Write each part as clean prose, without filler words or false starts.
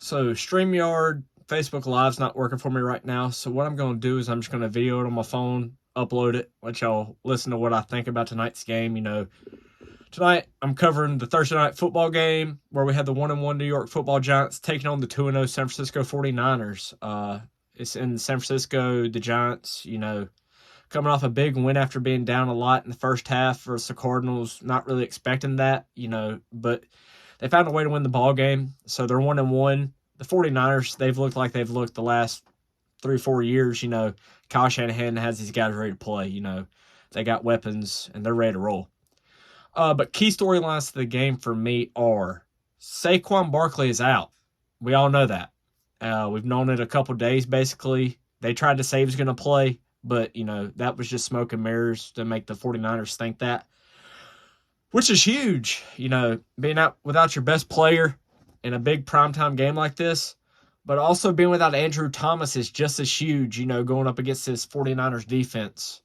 So StreamYard, Facebook Live's not working for me right now. So what I'm going to do is I'm just going to video it on my phone, upload it, let y'all listen to what I think about tonight's game. Tonight I'm covering the Thursday night football game where we had the 1-1 New York Football Giants taking on the 2-0 San Francisco 49ers. It's in San Francisco. The Giants, coming off a big win after being down a lot in the first half versus the Cardinals. Not really expecting that, but they found a way to win the ball game. So they're 1-1. The 49ers, they've looked like they've looked the last 3-4 years. Kyle Shanahan has these guys ready to play. They got weapons and they're ready to roll. But key storylines to the game for me are Saquon Barkley is out. We all know that. We've known it a couple days, basically. They tried to say he was going to play, but, that was just smoke and mirrors to make the 49ers think that, which is huge, being out without your best player in a big primetime game like this. But also being without Andrew Thomas is just as huge, going up against this 49ers defense.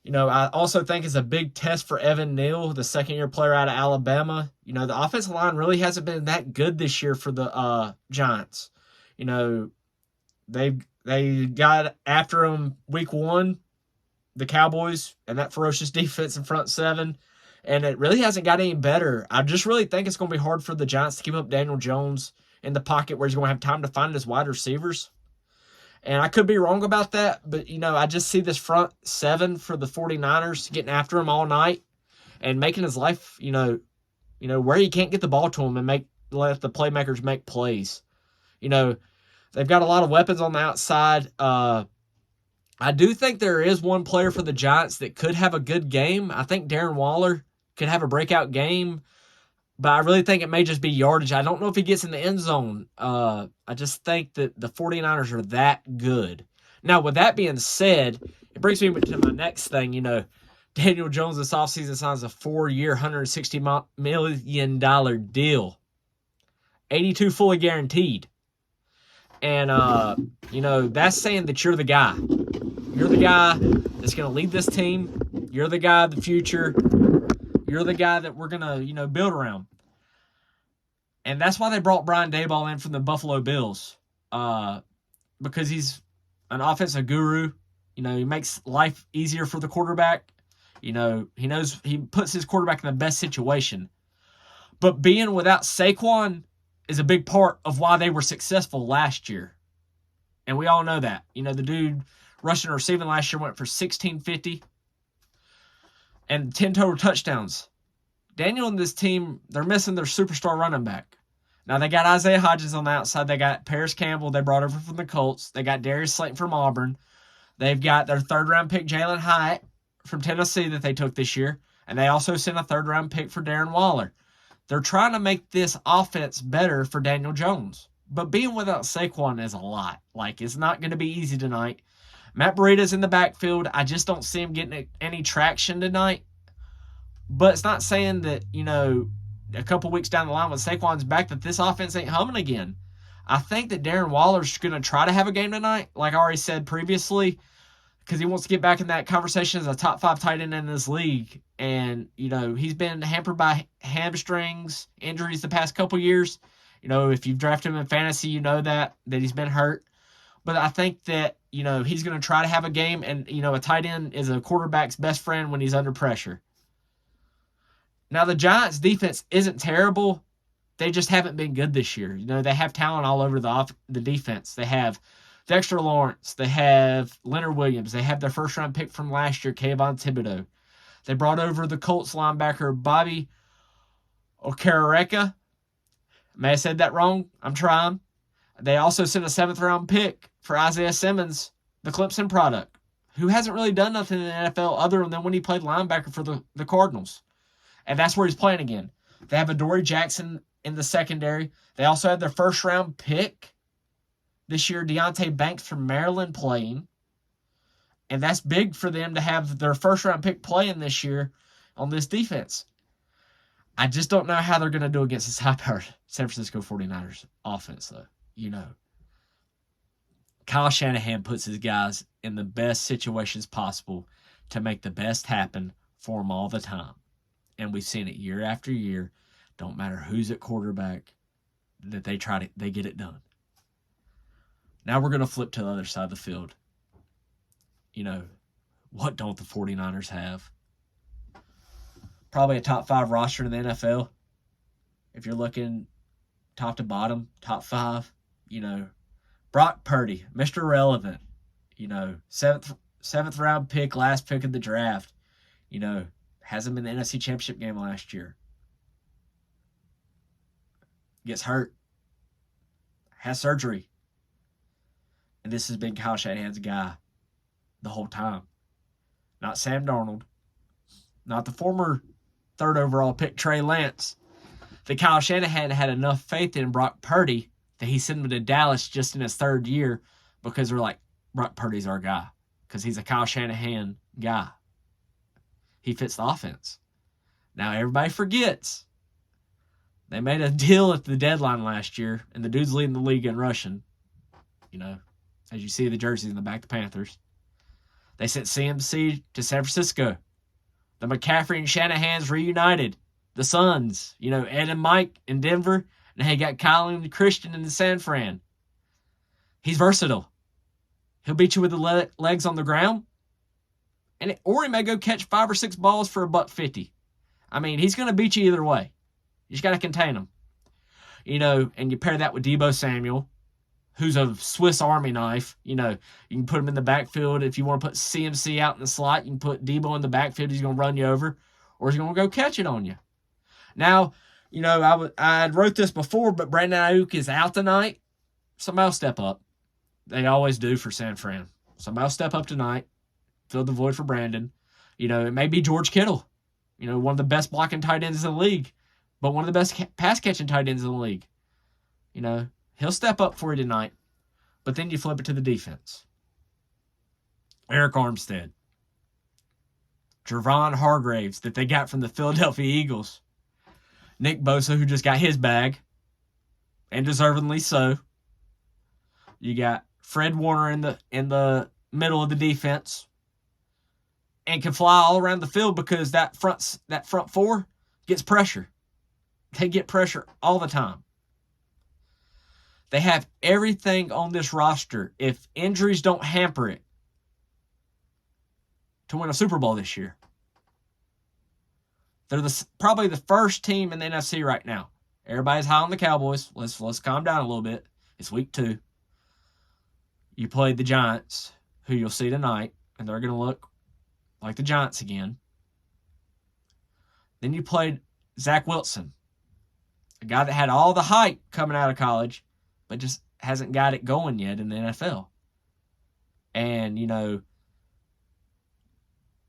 I also think it's a big test for Evan Neal, the second-year player out of Alabama. The offensive line really hasn't been that good this year for the Giants. They got after him week one, the Cowboys, and that ferocious defense in front seven, and it really hasn't got any better. I just really think it's going to be hard for the Giants to keep up Daniel Jones in the pocket where he's going to have time to find his wide receivers. And I could be wrong about that, but, I just see this front seven for the 49ers getting after him all night and making his life, where he can't get the ball to him and let the playmakers make plays. They've got a lot of weapons on the outside. I do think there is one player for the Giants that could have a good game. I think Darren Waller could have a breakout game, but I really think it may just be yardage. I don't know if he gets in the end zone. I just think that the 49ers are that good. Now, with that being said, it brings me to my next thing. Daniel Jones this offseason signs a 4-year, $160 million deal. 82 fully guaranteed. And, that's saying that you're the guy. You're the guy that's going to lead this team. You're the guy of the future. You're the guy that we're going to, build around. And that's why they brought Brian Daboll in from the Buffalo Bills. Because he's an offensive guru. He makes life easier for the quarterback. He knows he puts his quarterback in the best situation. But being without Saquon is a big part of why they were successful last year. And we all know that. The dude rushing and receiving last year went for 1,650 and 10 total touchdowns. Daniel and this team, they're missing their superstar running back. Now, they got Isaiah Hodgins on the outside. They got Paris Campbell they brought over from the Colts. They got Darius Slayton from Auburn. They've got their third-round pick, Jalen Hyatt, from Tennessee that they took this year. And they also sent a third-round pick for Darren Waller. They're trying to make this offense better for Daniel Jones. But being without Saquon is a lot. It's not going to be easy tonight. Matt Breida's in the backfield. I just don't see him getting any traction tonight. But it's not saying that, a couple weeks down the line when Saquon's back that this offense ain't humming again. I think that Darren Waller's going to try to have a game tonight, like I already said previously, because he wants to get back in that conversation as a top 5 tight end in this league. And, he's been hampered by hamstrings, injuries the past couple years. If you've drafted him in fantasy, you know that he's been hurt. But I think that, he's going to try to have a game. And, a tight end is a quarterback's best friend when he's under pressure. Now, the Giants' defense isn't terrible. They just haven't been good this year. They have talent all over the defense. They have Dexter Lawrence. They have Leonard Williams. They have their first-round pick from last year, Kayvon Thibodeau. They brought over the Colts linebacker, Bobby Okereke. May have said that wrong. I'm trying. They also sent a 7th-round pick for Isaiah Simmons, the Clemson product, who hasn't really done nothing in the NFL other than when he played linebacker for the Cardinals. And that's where he's playing again. They have Adoree Jackson in the secondary. They also had their first-round pick this year, Deonte Banks from Maryland, playing. And that's big for them to have their first-round pick playing this year on this defense. I just don't know how they're going to do against this high-powered San Francisco 49ers offense, though. Kyle Shanahan puts his guys in the best situations possible to make the best happen for them all the time. And we've seen it year after year. Don't matter who's at quarterback. that they get it done. Now we're going to flip to the other side of the field. What don't the 49ers have? Probably a top 5 roster in the NFL. If you're looking top to bottom, top 5, Brock Purdy, Mr. Relevant, seventh round pick, last pick of the draft, hasn't been in the NFC Championship game last year. Gets hurt, has surgery. And this has been Kyle Shanahan's guy the whole time. Not Sam Darnold, not the former 3rd overall pick Trey Lance. That Kyle Shanahan had enough faith in Brock Purdy that he sent him to Dallas just in his 3rd year because they're like, Brock Purdy's our guy because he's a Kyle Shanahan guy. He fits the offense. Now everybody forgets they made a deal at the deadline last year, and the dude's leading the league in rushing. As you see the jerseys in the back, the Panthers. They sent CMC to San Francisco. The McCaffrey and Shanahans reunited. The Suns, Ed and Mike in Denver. And they got Kyle and Christian in the San Fran. He's versatile. He'll beat you with the legs on the ground. Or he may go catch 5 or 6 balls for $150. I mean, he's going to beat you either way. You just got to contain him. And you pair that with Deebo Samuel, who's a Swiss Army knife. You can put him in the backfield. If you want to put CMC out in the slot, you can put Deebo in the backfield. He's going to run you over, or he's going to go catch it on you. Now, I wrote this before, but Brandon Ayuk is out tonight. Somebody will step up. They always do for San Fran. Somebody will step up tonight, fill the void for Brandon. It may be George Kittle, one of the best blocking tight ends in the league, but one of the best pass catching tight ends in the league. He'll step up for you tonight, but then you flip it to the defense. Eric Armstead, Javon Hargraves that they got from the Philadelphia Eagles, Nick Bosa, who just got his bag, and deservedly so. You got Fred Warner in the middle of the defense, and can fly all around the field because that front 4 gets pressure. They get pressure all the time. They have everything on this roster, if injuries don't hamper it, to win a Super Bowl this year. They're probably the first team in the NFC right now. Everybody's high on the Cowboys. Let's calm down a little bit. It's week 2. You played the Giants, who you'll see tonight, and they're going to look like the Giants again. Then you played Zach Wilson, a guy that had all the hype coming out of college, but just hasn't got it going yet in the NFL. And,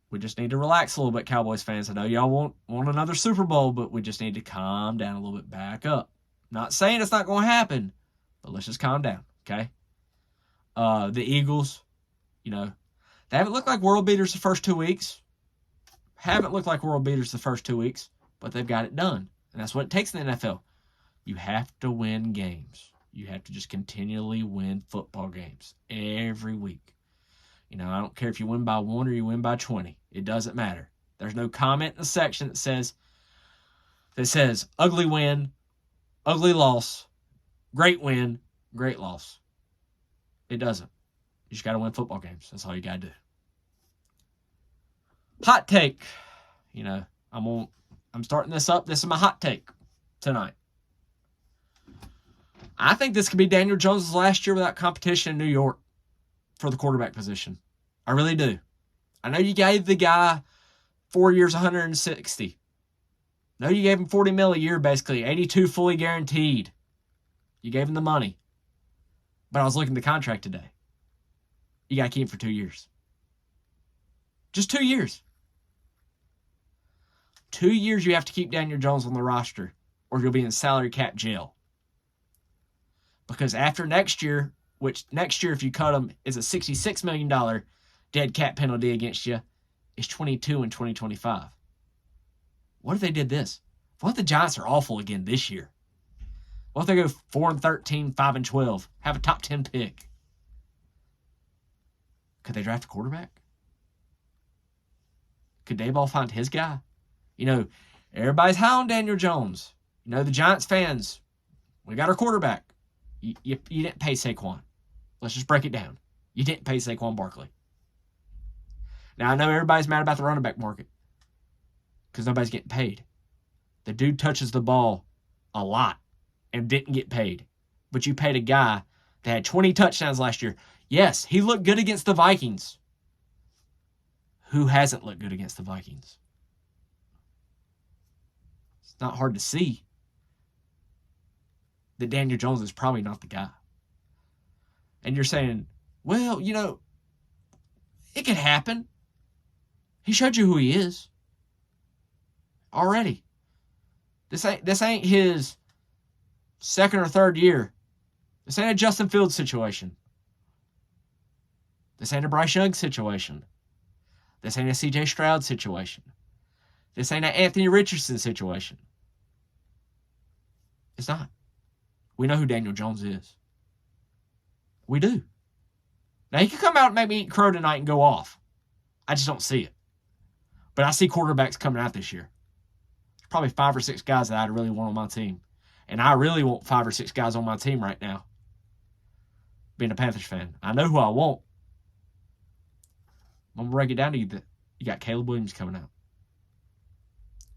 we just need to relax a little bit, Cowboys fans. I know y'all want another Super Bowl, but we just need to calm down a little bit, back up. Not saying it's not going to happen, but let's just calm down, okay? The Eagles, they haven't looked like world beaters the first 2 weeks. But they've got it done. And that's what it takes in the NFL. You have to win games. You have to just continually win football games every week. I don't care if you win by 1 or you win by 20. It doesn't matter. There's no comment in the section that says ugly win, ugly loss, great win, great loss. It doesn't. You just got to win football games. That's all you got to do. Hot take. I'm starting this up. This is my hot take tonight. I think this could be Daniel Jones' last year without competition in New York for the quarterback position. I really do. I know you gave the guy 4 years, 160. No, you gave him $40 million a year, basically. 82 fully guaranteed. You gave him the money. But I was looking at the contract today. You got to keep him for 2 years. Just 2 years. 2 years you have to keep Daniel Jones on the roster, or you'll be in salary cap jail. Because after next year, which next year if you cut him is a $66 million dead cap penalty against you, is $22 in 2025. What if they did this? What if the Giants are awful again this year? What if they go 4-13, 5-12, have a top 10 pick? Could they draft a quarterback? Could Daboll find his guy? Everybody's high on Daniel Jones. The Giants fans, We got our quarterback. You didn't pay Saquon. Let's just break it down. You didn't pay Saquon Barkley. Now, I know everybody's mad about the running back market because nobody's getting paid. The dude touches the ball a lot and didn't get paid. But you paid a guy that had 20 touchdowns last year. Yes, he looked good against the Vikings. Who hasn't looked good against the Vikings? It's not hard to see that Daniel Jones is probably not the guy. And you're saying, well, it could happen. He showed you who he is already. This ain't his second or third year. This ain't a Justin Fields situation. This ain't a Bryce Young situation. This ain't a CJ Stroud situation. This ain't an Anthony Richardson situation. It's not. We know who Daniel Jones is. We do. Now, he could come out and make me eat crow tonight and go off. I just don't see it. But I see quarterbacks coming out this year. There's probably 5 or 6 guys that I really want on my team. And I really want 5 or 6 guys on my team right now. Being a Panthers fan. I know who I want. I'm going to break it down to you. You got Caleb Williams coming out.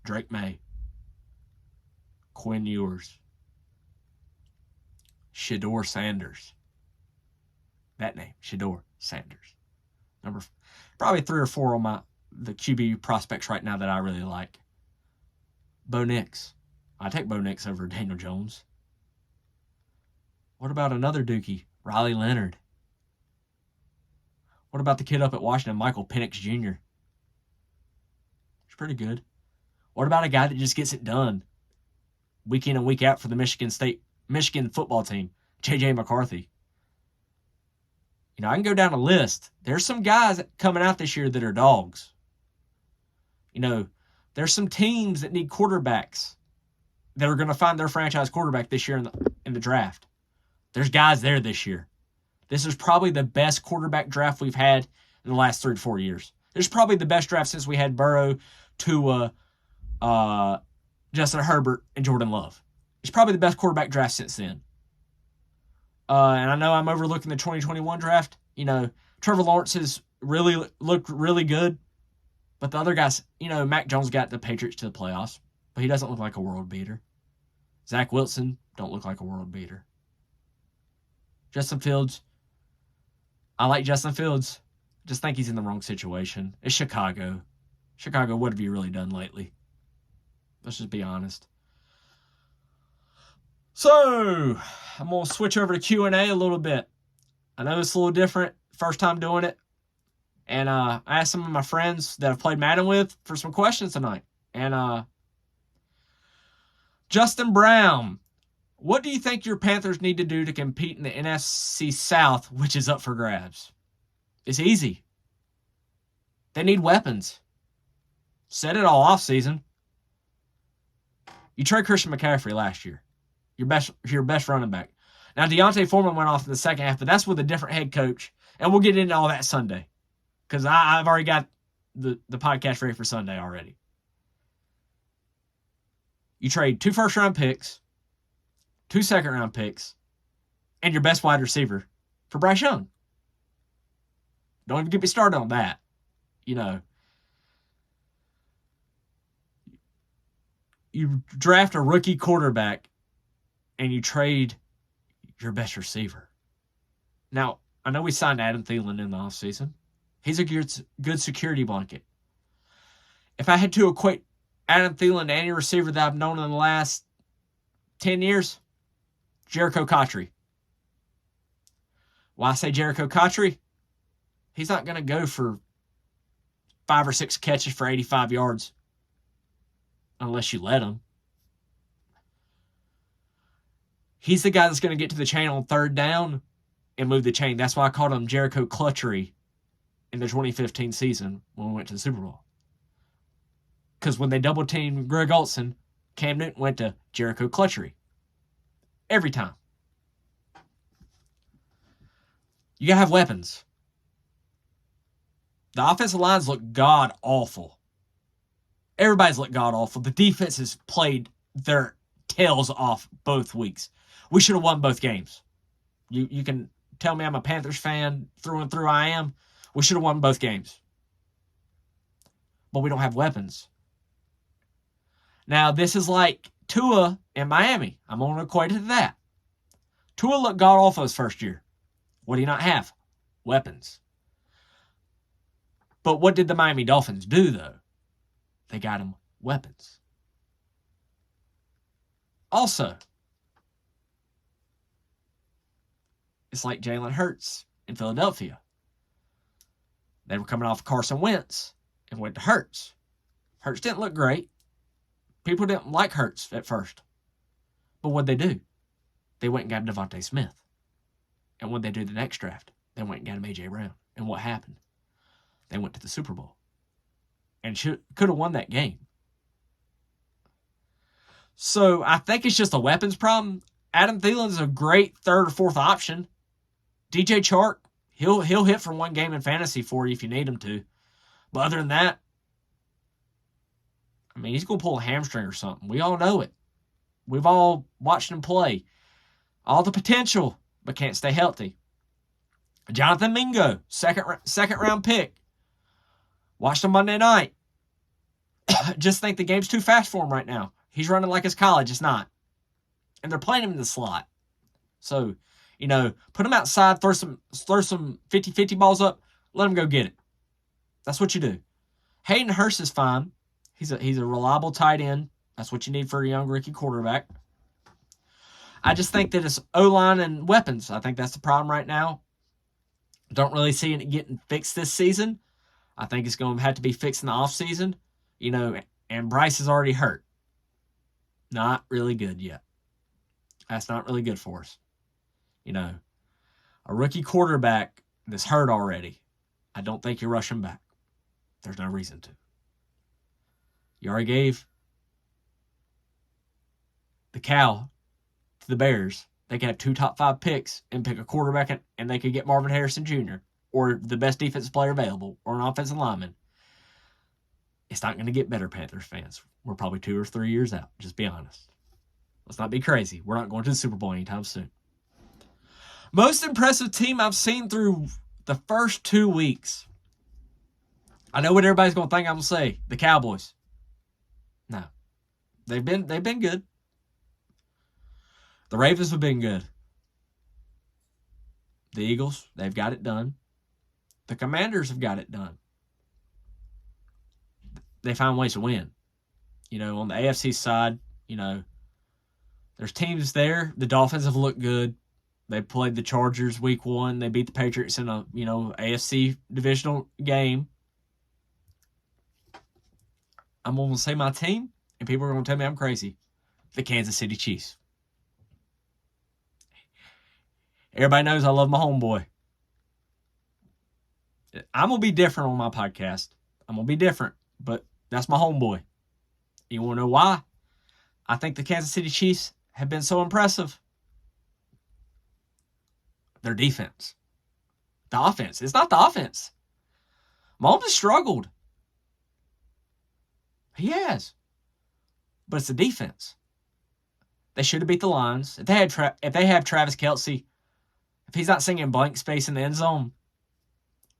Drake May. Quinn Ewers. Shedeur Sanders. That name, Shedeur Sanders. Probably 3 or 4 on the QB prospects right now that I really like. Bo Nix. I take Bo Nix over Daniel Jones. What about another Dookie? Riley Leonard. What about the kid up at Washington, Michael Penix Jr.? He's pretty good. What about a guy that just gets it done week in and week out for the Michigan football team, J.J. McCarthy? I can go down a list. There's some guys coming out this year that are dogs. There's some teams that need quarterbacks that are going to find their franchise quarterback this year in the draft. There's guys there this year. This is probably the best quarterback draft we've had in the last 3 to 4 years. This is probably the best draft since we had Burrow, Tua, Justin Herbert, and Jordan Love. It's probably the best quarterback draft since then. And I know I'm overlooking the 2021 draft. Trevor Lawrence has really looked really good. But the other guys, Mac Jones got the Patriots to the playoffs, but he doesn't look like a world beater. Zach Wilson don't look like a world beater. Justin Fields, I like Justin Fields. Just think he's in the wrong situation. It's Chicago. Chicago, what have you really done lately? Let's just be honest. So, I'm going to switch over to Q&A a little bit. I know it's a little different. First time doing it. And I asked some of my friends that I've played Madden with for some questions tonight. And Justin Brown, what do you think your Panthers need to do to compete in the NFC South, which is up for grabs? It's easy. They need weapons. Said it all offseason. You trade Christian McCaffrey last year. Your best running back. Now, Deontay Foreman went off in the second half, but that's with a different head coach. And we'll get into all that Sunday. Because I've already got the podcast ready for Sunday already. You trade 2 first-round picks, 2 second-round picks, and your best wide receiver for Bryce Young. Don't even get me started on that. You draft a rookie quarterback and you trade your best receiver. Now, I know we signed Adam Thielen in the offseason. He's a good security blanket. If I had to equate Adam Thielen to any receiver that I've known in the last 10 years, Jericho Cotchery. Why I say Jericho Cotchery? He's not going to go for 5 or 6 catches for 85 yards unless you let him. He's the guy that's going to get to the chain on 3rd down and move the chain. That's why I called him Jericho Clutchery in the 2015 season when we went to the Super Bowl. Because when they double-teamed Greg Olsen, Cam Newton went to Jericho Clutchery. Every time. You got to have weapons. The offensive lines look god-awful. Everybody's looked god-awful. The defense has played their tails off both weeks. We should have won both games. You can tell me I'm a Panthers fan through and through. I am. We should have won both games. But we don't have weapons. Now, this is like Tua in Miami. I'm going to equate it to that. Tua looked god-awful his first year. What do you not have? Weapons. But what did the Miami Dolphins do, though? They got him weapons. Also, it's like Jalen Hurts in Philadelphia. They were coming off Carson Wentz and went to Hurts. Hurts didn't look great. People didn't like Hurts at first. But what'd they do? They went and got Devontae Smith. And what'd they do the next draft? They went and got him A.J. Brown. And what happened? They went to the Super Bowl. And could have won that game. So I think it's just a weapons problem. Adam Thielen's a great third or fourth option. DJ Chark, he'll hit for one game in fantasy for you if you need him to. But other than that, I mean, he's going to pull a hamstring or something. We all know it. We've all watched him play. All the potential, but can't stay healthy. Jonathan Mingo, second round pick. Watched him Monday night. Just think the game's too fast for him right now. He's running like his college. It's not. And they're playing him in the slot. So, put him outside, throw some 50-50 balls up, let him go get it. That's what you do. Hayden Hurst is fine. He's a reliable tight end. That's what you need for a young rookie quarterback. I just think that it's O-line and weapons. I think that's the problem right now. Don't really see it getting fixed this season. I think it's going to have to be fixed in the offseason. And Bryce is already hurt. Not really good yet. That's not really good for us. A rookie quarterback that's hurt already, I don't think you rush him back. There's no reason to. You already gave the cow to the Bears. They could have 2 top 5 picks and pick a quarterback, and they could get Marvin Harrison Jr. or the best defensive player available or an offensive lineman. It's not going to get better, Panthers fans. We're probably 2 or 3 years out. Just be honest. Let's not be crazy. We're not going to the Super Bowl anytime soon. Most impressive team I've seen through the first 2 weeks. I know what everybody's going to think I'm going to say. The Cowboys. No. They've been good. The Ravens have been good. The Eagles, they've got it done. The Commanders have got it done. They find ways to win. On the AFC side, there's teams there. The Dolphins have looked good. They played the Chargers week 1. They beat the Patriots in a, AFC divisional game. I'm going to say my team, and people are going to tell me I'm crazy. The Kansas City Chiefs. Everybody knows I love my homeboy. I'm going to be different on my podcast. I'm going to be different, but that's my homeboy. You want to know why? I think the Kansas City Chiefs have been so impressive. Their defense. The offense. It's not the offense. Mahomes has struggled. He has. But it's the defense. They should have beat the Lions. If they have Travis Kelce, if he's not singing blank space in the end zone,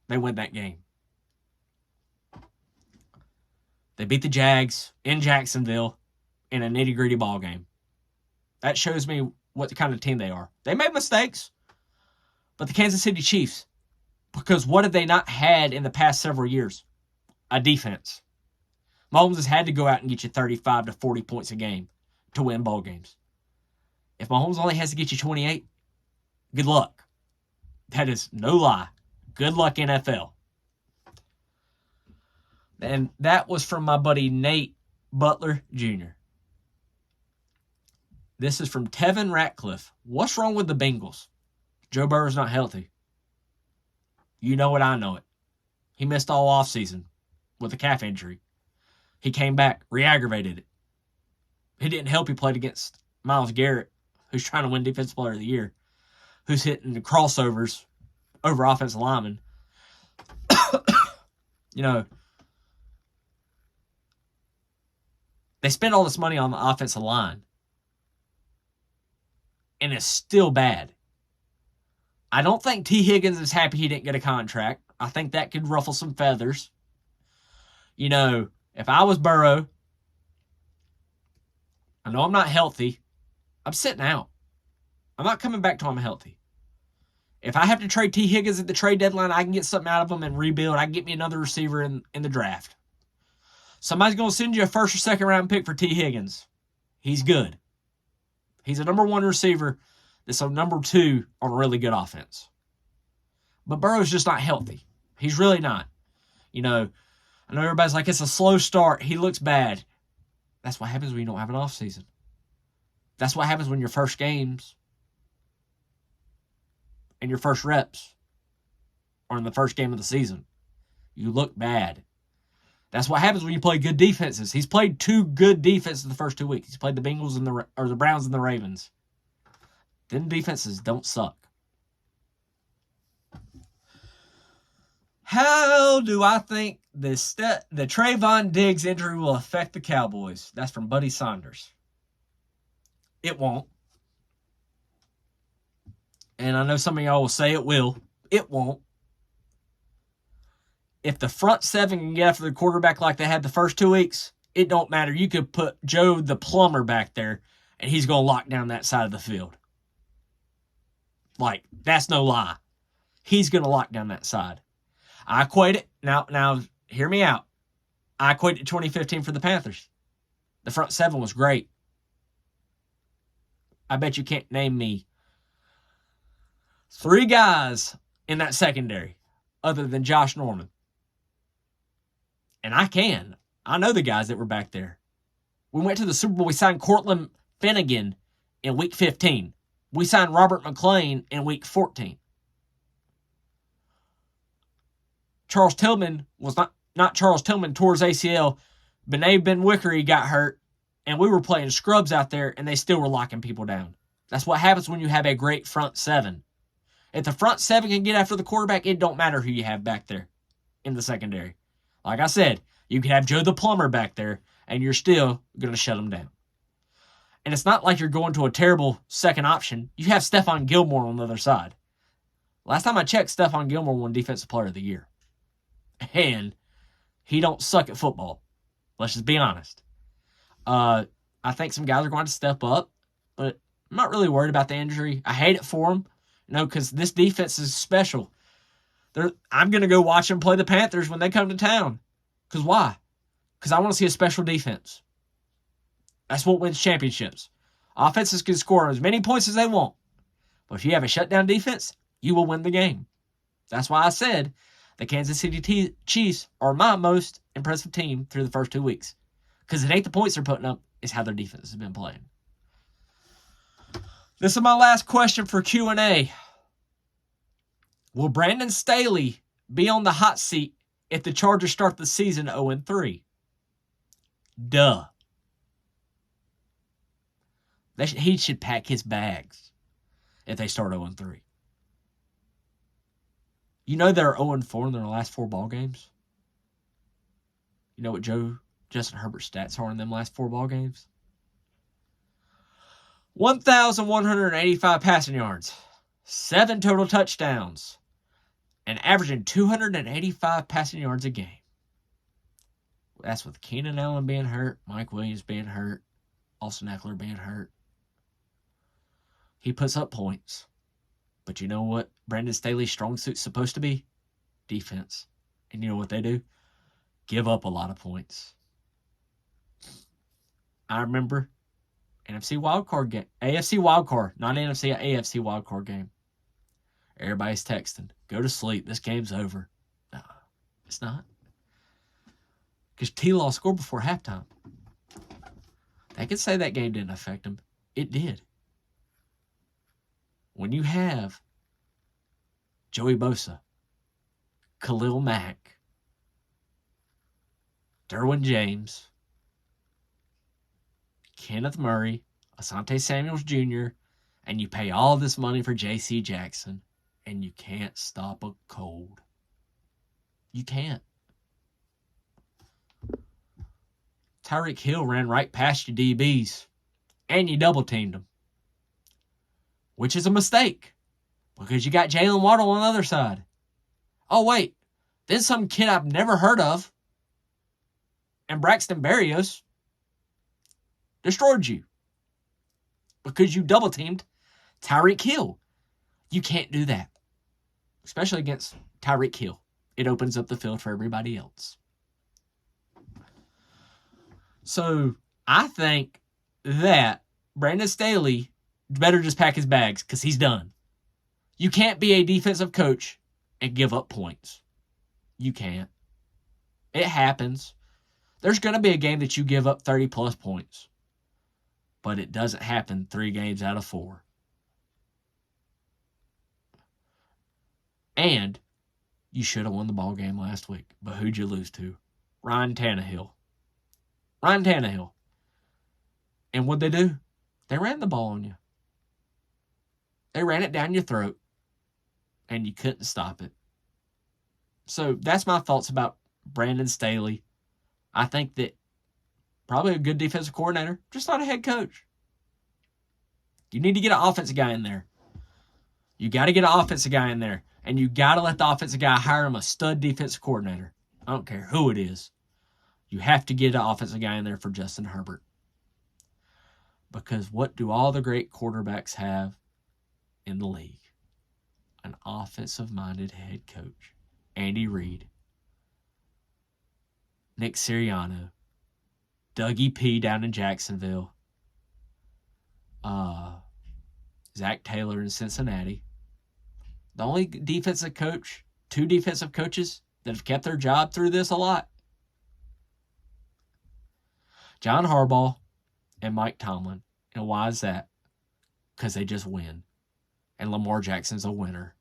they win that game. They beat the Jags in Jacksonville in a nitty-gritty ball game. That shows me what kind of team they are. They made mistakes, but the Kansas City Chiefs, because what have they not had in the past several years? A defense. Mahomes has had to go out and get you 35 to 40 points a game to win ball games. If Mahomes only has to get you 28, good luck. That is no lie. Good luck, NFL. And that was from my buddy Nate Butler Jr. This is from Tevin Ratcliffe. What's wrong with the Bengals? Joe Burrow's not healthy. You know it, I know it. He missed all offseason with a calf injury. He came back, re-aggravated it. It didn't help he played against Myles Garrett, who's trying to win Defensive Player of the Year, who's hitting the crossovers over offensive linemen. They spend all this money on the offensive line. and it's still bad. I don't think T. Higgins is happy he didn't get a contract. I think that could ruffle some feathers. You know, if I was Burrow, I know I'm not healthy. I'm sitting out. I'm not coming back till I'm healthy. If I have to trade T. Higgins at the trade deadline, I can get something out of him and rebuild. I can get me another receiver in the draft. Somebody's going to send you a first or second round pick for T. Higgins. He's good. He's a number 1 receiver that's a number 2 on a really good offense. But Burrow's just not healthy. He's really not. You know, I know everybody's like, it's a slow start. He looks bad. That's what happens when you don't have an offseason. That's what happens when your first games and your first reps are in the first game of the season. You look bad. That's what happens when you play good defenses. He's played 2 good defenses the first 2 weeks. He's played the Bengals and the Browns and the Ravens. Then defenses don't suck. How do I think the Trayvon Diggs injury will affect the Cowboys? That's from Buddy Saunders. It won't. And I know some of y'all will say it will. It won't. If the front 7 can get after the quarterback like they had the first 2 weeks, it don't matter. You could put Joe the plumber back there, and he's going to lock down that side of the field. Like, that's no lie. He's going to lock down that side. I equate it. Now, hear me out. I equate it to 2015 for the Panthers. The front 7 was great. I bet you can't name me 3 guys in that secondary other than Josh Norman. And I can. I know the guys that were back there. We went to the Super Bowl. We signed Cortland Finnegan in week 15. We signed Robert McClain in week 14. Charles Tillman was not Charles Tillman tore his ACL. Bené Ben-Wickery got hurt, and we were playing scrubs out there, and they still were locking people down. That's what happens when you have a great front 7. If the front 7 can get after the quarterback, it don't matter who you have back there in the secondary. Like I said, you can have Joe the plumber back there, and you're still going to shut him down. And it's not like you're going to a terrible second option. You have Stephon Gilmore on the other side. Last time I checked, Stephon Gilmore won Defensive Player of the Year. And he don't suck at football. Let's just be honest. I think some guys are going to step up, but I'm not really worried about the injury. I hate it for them, because this defense is special. I'm going to go watch them play the Panthers when they come to town. Because why? Because I want to see a special defense. That's what wins championships. Offenses can score as many points as they want. But if you have a shutdown defense, you will win the game. That's why I said the Kansas City Chiefs are my most impressive team through the first 2 weeks. Because it ain't the points they're putting up, it's how their defense has been playing. This is my last question for Q&A. Will Brandon Staley be on the hot seat if the Chargers start the season 0-3? Duh. He should pack his bags if they start 0-3. You know they're 0-4 in their last 4 ball games? You know what Justin Herbert's stats are in them last 4 ball games? 1,185 passing yards, 7 total touchdowns, and averaging 285 passing yards a game. That's with Keenan Allen being hurt, Mike Williams being hurt, Austin Eckler being hurt. He puts up points. But you know what Brandon Staley's strong suit's supposed to be? Defense. And you know what they do? Give up a lot of points. I remember NFC wildcard game. AFC wildcard. Not NFC, AFC wildcard game. Everybody's texting. Go to sleep. This game's over. No, it's not. Because T-Law scored before halftime. They could say that game didn't affect him. It did. When you have Joey Bosa, Khalil Mack, Derwin James, Kenneth Murray, Asante Samuels Jr., and you pay all this money for J.C. Jackson, and you can't stop a cold. You can't. Tyreek Hill ran right past your DBs, and you double-teamed them. which is a mistake because you got Jalen Waddle on the other side. Oh, wait. Then some kid I've never heard of and Braxton Berrios destroyed you because you double teamed Tyreek Hill. You can't do that, especially against Tyreek Hill. It opens up the field for everybody else. So I think that Brandon Staley better just pack his bags because he's done. You can't be a defensive coach and give up points. You can't. It happens. There's going to be a game that you give up 30-plus points. But it doesn't happen 3 games out of 4. And you should have won the ball game last week. But who'd you lose to? Ryan Tannehill. Ryan Tannehill. And what'd they do? They ran the ball on you. They ran it down your throat. And you couldn't stop it. So that's my thoughts about Brandon Staley. I think that probably a good defensive coordinator, just not a head coach. You need to get an offensive guy in there. You got to get an offensive guy in there. And you got to let the offensive guy hire him a stud defensive coordinator. I don't care who it is. You have to get an offensive guy in there for Justin Herbert. Because what do all the great quarterbacks have in the league? An offensive-minded head coach. Andy Reid. Nick Sirianni. Dougie P. down in Jacksonville. Zach Taylor in Cincinnati. The only defensive coach, 2 defensive coaches that have kept their job through this a lot. John Harbaugh and Mike Tomlin. And why is that? Because they just win. And Lamar Jackson's a winner.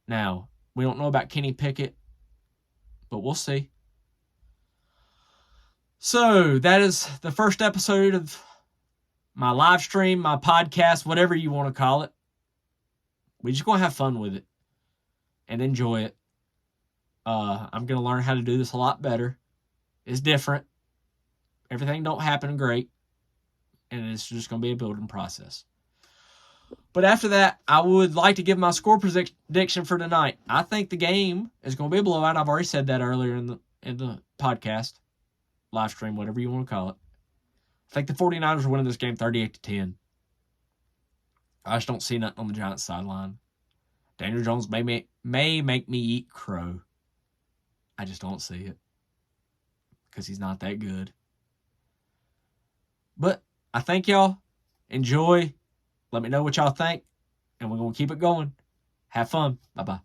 Now, we don't know about Kenny Pickett, but we'll see. So, that is the first episode of my live stream, my podcast, whatever you want to call it. We're just going to have fun with it and enjoy it. I'm going to learn how to do this a lot better. It's different. Everything don't happen great. And it's just going to be a building process. But after that, I would like to give my score prediction for tonight. I think the game is going to be a blowout. I've already said that earlier in the podcast, live stream, whatever you want to call it. I think the 49ers are winning this game 38-10. I just don't see nothing on the Giants sideline. Daniel Jones may make me eat crow. I just don't see it. Because he's not that good. But I thank y'all. Enjoy. Let me know what y'all think. And we're going to keep it going. Have fun. Bye-bye.